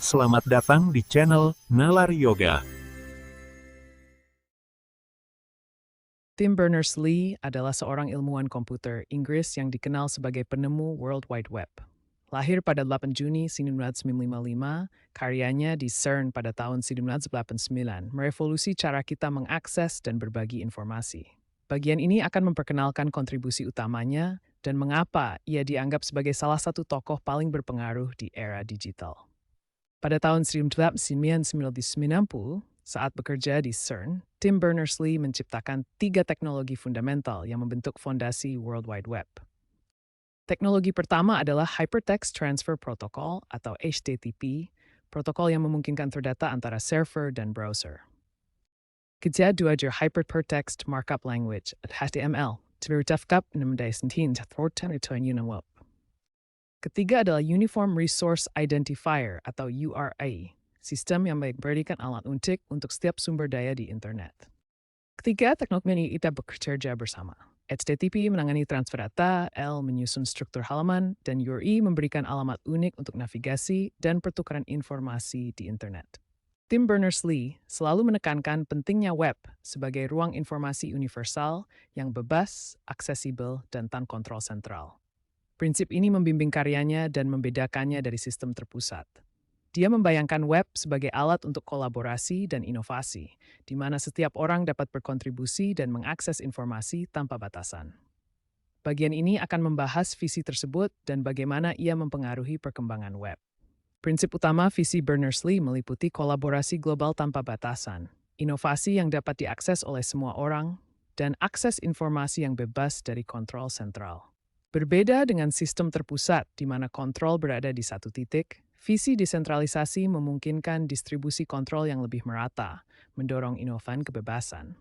Selamat datang di channel Nalar Yoga. Tim Berners-Lee adalah seorang ilmuwan komputer Inggris yang dikenal sebagai penemu World Wide Web. Lahir pada 8 Juni 1955, karyanya di CERN pada tahun 1989 merevolusi cara kita mengakses dan berbagi informasi. Bagian ini akan memperkenalkan kontribusi utamanya dan mengapa ia dianggap sebagai salah satu tokoh paling berpengaruh di era digital. Pada tahun 1990, saat bekerja di CERN, Tim Berners-Lee menciptakan 3 teknologi fundamental yang membentuk fondasi World Wide Web. Teknologi pertama adalah Hypertext Transfer Protocol atau HTTP, protokol yang memungkinkan terdata antara server dan browser. Kedua adalah Hypertext Markup Language (HTML), terdapat 19 web. Ketiga adalah Uniform Resource Identifier atau URI, sistem yang memberikan alat unik untuk setiap sumber daya di internet. Ketiga, teknologi ini kita bekerja bersama. HTTP menangani transfer data, L menyusun struktur halaman, dan URI memberikan alamat unik untuk navigasi dan pertukaran informasi di internet. Tim Berners-Lee selalu menekankan pentingnya web sebagai ruang informasi universal yang bebas, aksesibel, dan tanpa kontrol sentral. Prinsip ini membimbing karyanya dan membedakannya dari sistem terpusat. Dia membayangkan web sebagai alat untuk kolaborasi dan inovasi, di mana setiap orang dapat berkontribusi dan mengakses informasi tanpa batasan. Bagian ini akan membahas visi tersebut dan bagaimana ia mempengaruhi perkembangan web. Prinsip utama visi Berners-Lee meliputi kolaborasi global tanpa batasan, inovasi yang dapat diakses oleh semua orang, dan akses informasi yang bebas dari kontrol sentral. Berbeda dengan sistem terpusat di mana kontrol berada di satu titik, visi desentralisasi memungkinkan distribusi kontrol yang lebih merata, mendorong inovasi kebebasan.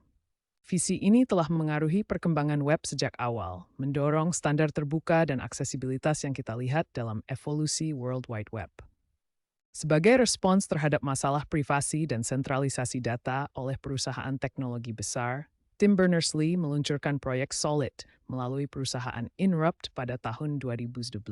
Visi ini telah mengaruhi perkembangan web sejak awal, mendorong standar terbuka dan aksesibilitas yang kita lihat dalam evolusi World Wide Web. Sebagai respons terhadap masalah privasi dan sentralisasi data oleh perusahaan teknologi besar, Tim Berners-Lee meluncurkan proyek Solid melalui perusahaan Inrupt pada tahun 2012.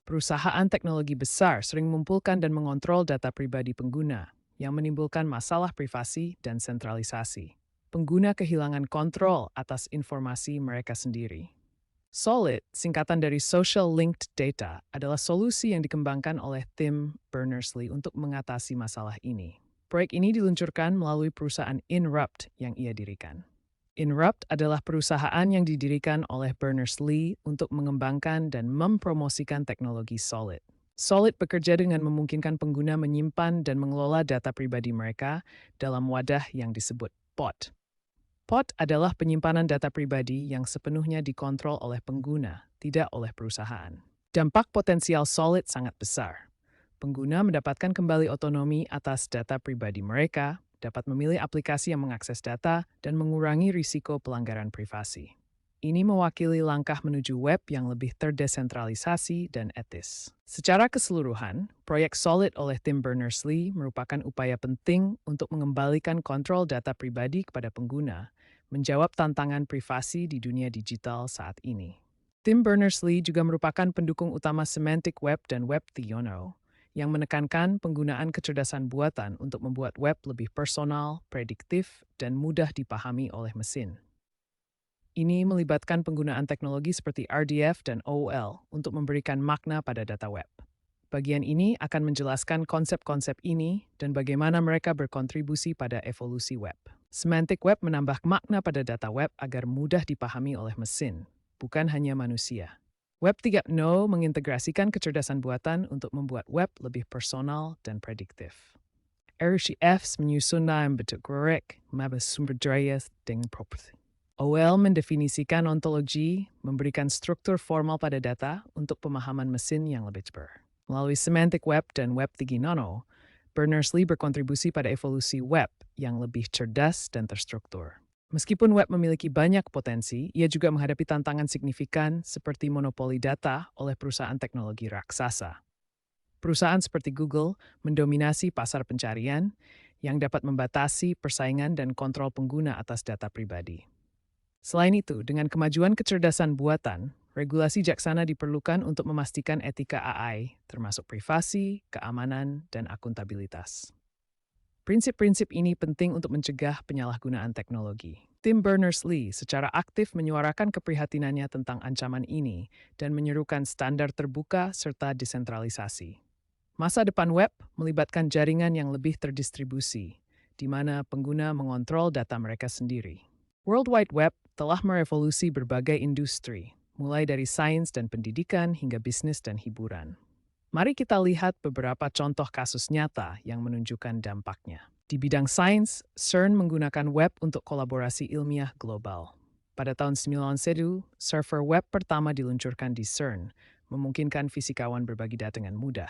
Perusahaan teknologi besar sering mengumpulkan dan mengontrol data pribadi pengguna, yang menimbulkan masalah privasi dan sentralisasi. Pengguna kehilangan kontrol atas informasi mereka sendiri. Solid, singkatan dari Social Linked Data, adalah solusi yang dikembangkan oleh Tim Berners-Lee untuk mengatasi masalah ini. Proyek ini diluncurkan melalui perusahaan Inrupt yang ia dirikan. Inrupt adalah perusahaan yang didirikan oleh Berners-Lee untuk mengembangkan dan mempromosikan teknologi Solid. Solid bekerja dengan memungkinkan pengguna menyimpan dan mengelola data pribadi mereka dalam wadah yang disebut pod. Pod adalah penyimpanan data pribadi yang sepenuhnya dikontrol oleh pengguna, tidak oleh perusahaan. Dampak potensial Solid sangat besar. Pengguna mendapatkan kembali otonomi atas data pribadi mereka, dapat memilih aplikasi yang mengakses data, dan mengurangi risiko pelanggaran privasi. Ini mewakili langkah menuju web yang lebih terdesentralisasi dan etis. Secara keseluruhan, proyek Solid oleh Tim Berners-Lee merupakan upaya penting untuk mengembalikan kontrol data pribadi kepada pengguna, menjawab tantangan privasi di dunia digital saat ini. Tim Berners-Lee juga merupakan pendukung utama Semantic Web dan Web 3.0, yang menekankan penggunaan kecerdasan buatan untuk membuat web lebih personal, prediktif, dan mudah dipahami oleh mesin. Ini melibatkan penggunaan teknologi seperti RDF dan OOL untuk memberikan makna pada data web. Bagian ini akan menjelaskan konsep-konsep ini dan bagaimana mereka berkontribusi pada evolusi web. Semantic Web menambah makna pada data web agar mudah dipahami oleh mesin, bukan hanya manusia. Web 3.0 mengintegrasikan kecerdasan buatan untuk membuat web lebih personal dan prediktif. RCF menyusun dalam bentuk grafik, mabes sumber daya dengan properti. OL mendefinisikan ontologi, memberikan struktur formal pada data untuk pemahaman mesin yang lebih cepat. Melalui Semantic Web dan Web 3.0, Berners-Lee berkontribusi pada evolusi web yang lebih cerdas dan terstruktur. Meskipun web memiliki banyak potensi, ia juga menghadapi tantangan signifikan seperti monopoli data oleh perusahaan teknologi raksasa. Perusahaan seperti Google mendominasi pasar pencarian yang dapat membatasi persaingan dan kontrol pengguna atas data pribadi. Selain itu, dengan kemajuan kecerdasan buatan, Regulasi jaksana diperlukan untuk memastikan etika AI, termasuk privasi, keamanan, dan akuntabilitas. Prinsip-prinsip ini penting untuk mencegah penyalahgunaan teknologi. Tim Berners-Lee secara aktif menyuarakan keprihatinannya tentang ancaman ini dan menyerukan standar terbuka serta desentralisasi. Masa depan web melibatkan jaringan yang lebih terdistribusi, di mana pengguna mengontrol data mereka sendiri. World Wide Web telah merevolusi berbagai industri, mulai dari sains dan pendidikan hingga bisnis dan hiburan. Mari kita lihat beberapa contoh kasus nyata yang menunjukkan dampaknya. Di bidang sains, CERN menggunakan web untuk kolaborasi ilmiah global. Pada tahun 1991, server web pertama diluncurkan di CERN, memungkinkan fisikawan berbagi data dengan mudah.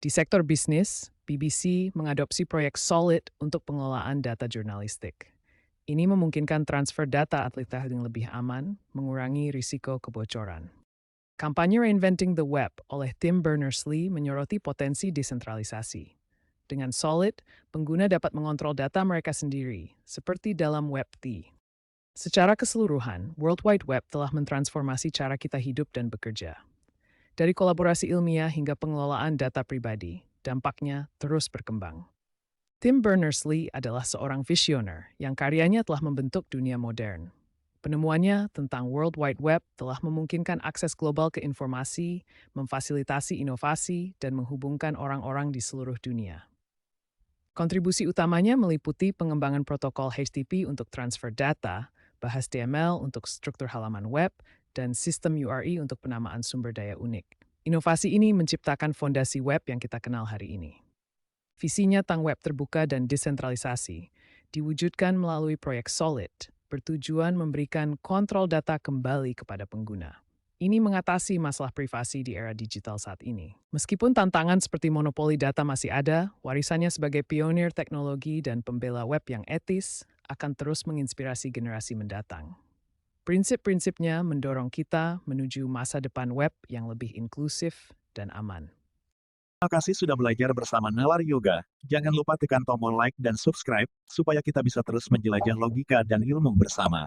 Di sektor bisnis, BBC mengadopsi proyek Solid untuk pengelolaan data jurnalistik. Ini memungkinkan transfer data atlet yang lebih aman, mengurangi risiko kebocoran. Kampanye Reinventing the Web oleh Tim Berners-Lee menyoroti potensi desentralisasi. Dengan Solid, pengguna dapat mengontrol data mereka sendiri, seperti dalam Web3. Secara keseluruhan, World Wide Web telah mentransformasi cara kita hidup dan bekerja. Dari kolaborasi ilmiah hingga pengelolaan data pribadi, dampaknya terus berkembang. Tim Berners-Lee adalah seorang visioner yang karyanya telah membentuk dunia modern. Penemuannya tentang World Wide Web telah memungkinkan akses global ke informasi, memfasilitasi inovasi, dan menghubungkan orang-orang di seluruh dunia. Kontribusi utamanya meliputi pengembangan protokol HTTP untuk transfer data, bahasa HTML untuk struktur halaman web, dan sistem URI untuk penamaan sumber daya unik. Inovasi ini menciptakan fondasi web yang kita kenal hari ini. Visinya tentang web terbuka dan desentralisasi diwujudkan melalui proyek Solid, bertujuan memberikan kontrol data kembali kepada pengguna. Ini mengatasi masalah privasi di era digital saat ini. Meskipun tantangan seperti monopoli data masih ada, warisannya sebagai pionir teknologi dan pembela web yang etis akan terus menginspirasi generasi mendatang. Prinsip-prinsipnya mendorong kita menuju masa depan web yang lebih inklusif dan aman. Terima kasih sudah belajar bersama Nalar Yoga. Jangan lupa tekan tombol like dan subscribe, supaya kita bisa terus menjelajah logika dan ilmu bersama.